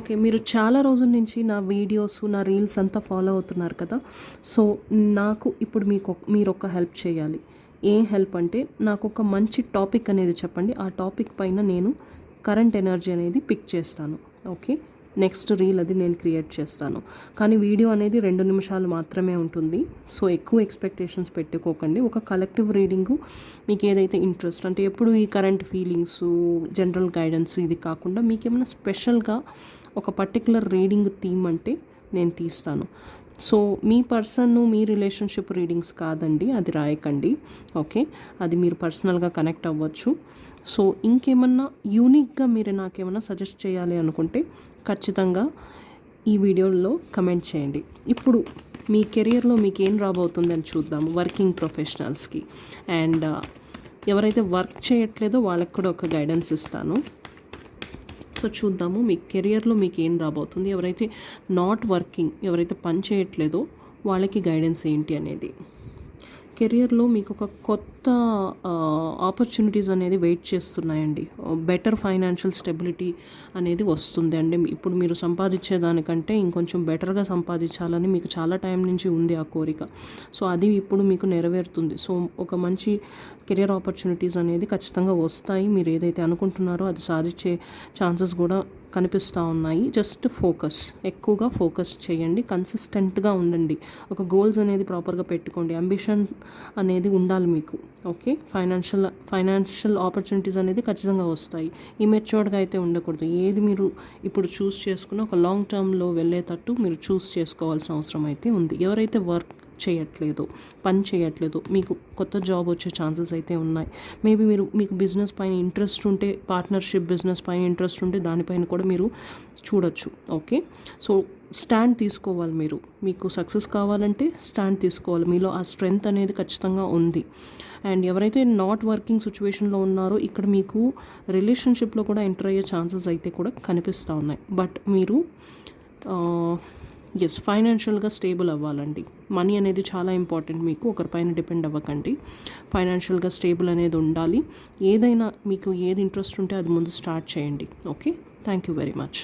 Okay. మీరు చాలా రోజుల నుంచి నా వీడియోస్, నా రీల్స్ అంతా ఫాలో అవుతున్నారు కదా! సో, నాకు ఇప్పుడు మీరొక హెల్ప్ చేయాలి. ఏం హెల్ప్ అంటే, నాకొక మంచి టాపిక్ అనేది చెప్పండి. ఆ టాపిక్ పైన నేను కరెంట్ ఎనర్జీ అనేది పిక్ చేస్తాను. ఓకే. నెక్స్ట్ రీల్ అది నేను క్రియేట్ చేస్తాను. కానీ వీడియో అనేది 2 నిమిషాలు మాత్రమే ఉంటుంది. సో, ఎక్కువ ఎక్స్‌పెక్టేషన్స్ పెట్టుకోకండి. ఒక కలెక్టివ్ రీడింగు మీకు ఏదైతే ఇంట్రెస్ట్ అంటే ఎప్పుడు ఈ కరెంట్ ఫీలింగ్సు, జనరల్ గైడెన్స్ ఇది కాకుండా మీకేమైనా స్పెషల్‌గా ఒక పర్టిక్యులర్ రీడింగ్ థీమ్ అంటే నేను తీస్తాను. సో, మీ పర్సన్, మీ రిలేషన్షిప్ రీడింగ్స్ కాదండి, అది రాయకండి. ఓకే. అది మీరు పర్సనల్గా కనెక్ట్ అవ్వచ్చు. సో, ఇంకేమన్నా యూనిక్గా మీరు నాకేమన్నా సజెస్ట్ చేయాలి అనుకుంటే ఖచ్చితంగా ఈ వీడియోలో కమెంట్ చేయండి. ఇప్పుడు మీ కెరియర్లో మీకు ఏం రాబోతుందని చూద్దాము. వర్కింగ్ ప్రొఫెషనల్స్కి అండ్ ఎవరైతే వర్క్ చేయట్లేదో వాళ్ళకి కూడా ఒక గైడెన్స్ ఇస్తాను. సో, చూద్దాము మీ కెరియర్లో మీకు ఏం రాబోతుంది. ఎవరైతే నాట్ వర్కింగ్, ఎవరైతే పని చేయట్లేదో వాళ్ళకి గైడెన్స్ ఏంటి అనేది. కెరియర్లో మీకు ఒక కొత్త ఆపర్చునిటీస్ అనేది వెయిట్ చేస్తున్నాయండి. బెటర్ ఫైనాన్షియల్ స్టెబిలిటీ అనేది వస్తుంది అండి. ఇప్పుడు మీరు సంపాదించేదానికంటే ఇంకొంచెం బెటర్గా సంపాదించాలని మీకు చాలా టైం నుంచి ఉంది ఆ కోరిక. సో, అది ఇప్పుడు మీకు నెరవేరుతుంది. సో, ఒక మంచి కెరియర్ ఆపర్చునిటీస్ అనేది ఖచ్చితంగా వస్తాయి. మీరు ఏదైతే అనుకుంటున్నారో అది సాధించే ఛాన్సెస్ కూడా కనిపిస్తూ ఉన్నాయి. జస్ట్ ఎక్కువగా ఫోకస్ చేయండి. కన్సిస్టెంట్గా ఉండండి. ఒక గోల్స్ అనేది ప్రాపర్గా పెట్టుకోండి. అంబిషన్ అనేది ఉండాలి మీకు. ఓకే. ఫైనాన్షియల్ ఆపర్చునిటీస్ అనేది ఖచ్చితంగా వస్తాయి. ఇమెచ్యూర్డ్గా అయితే ఉండకూడదు. ఏది మీరు ఇప్పుడు చూస్ చేసుకున్న ఒక లాంగ్ టర్మ్లో వెళ్ళేటట్టు మీరు చూస్ చేసుకోవాల్సిన అవసరం అయితే ఉంది. ఎవరైతే వర్క్ చేయట్లేదు, పని చేయట్లేదు, మీకు కొత్త జాబ్ వచ్చే ఛాన్సెస్ అయితే ఉన్నాయి. మేబీ మీకు బిజినెస్ పైన ఇంట్రెస్ట్ ఉంటే, పార్ట్నర్షిప్ బిజినెస్ పైన ఇంట్రెస్ట్ ఉంటే దానిపైన కూడా మీరు చూడొచ్చు. ఓకే. సో, స్టాండ్ తీసుకోవాలి మీరు. మీకు సక్సెస్ కావాలంటే స్టాండ్ తీసుకోవాలి. మీలో ఆ స్ట్రెంగ్త్ అనేది ఖచ్చితంగా ఉంది. అండ్ ఎవరైతే నాట్ వర్కింగ్ సిచ్యువేషన్లో ఉన్నారో ఇక్కడ మీకు రిలేషన్షిప్లో కూడా ఎంటర్ అయ్యే ఛాన్సెస్ అయితే కూడా కనిపిస్తూ ఉన్నాయి. బట్ మీరు ఫైనాన్షియల్గా స్టేబుల్ అవ్వాలండి. మనీ అనేది చాలా ఇంపార్టెంట్ మీకు. ఒకరిపైన డిపెండ్ అవ్వకండి. ఫైనాన్షియల్గా స్టేబుల్ అనేది ఉండాలి. ఏదైనా మీకు ఏది ఇంట్రెస్ట్ ఉంటే అది ముందు స్టార్ట్ చేయండి. Okay. Thank you very much.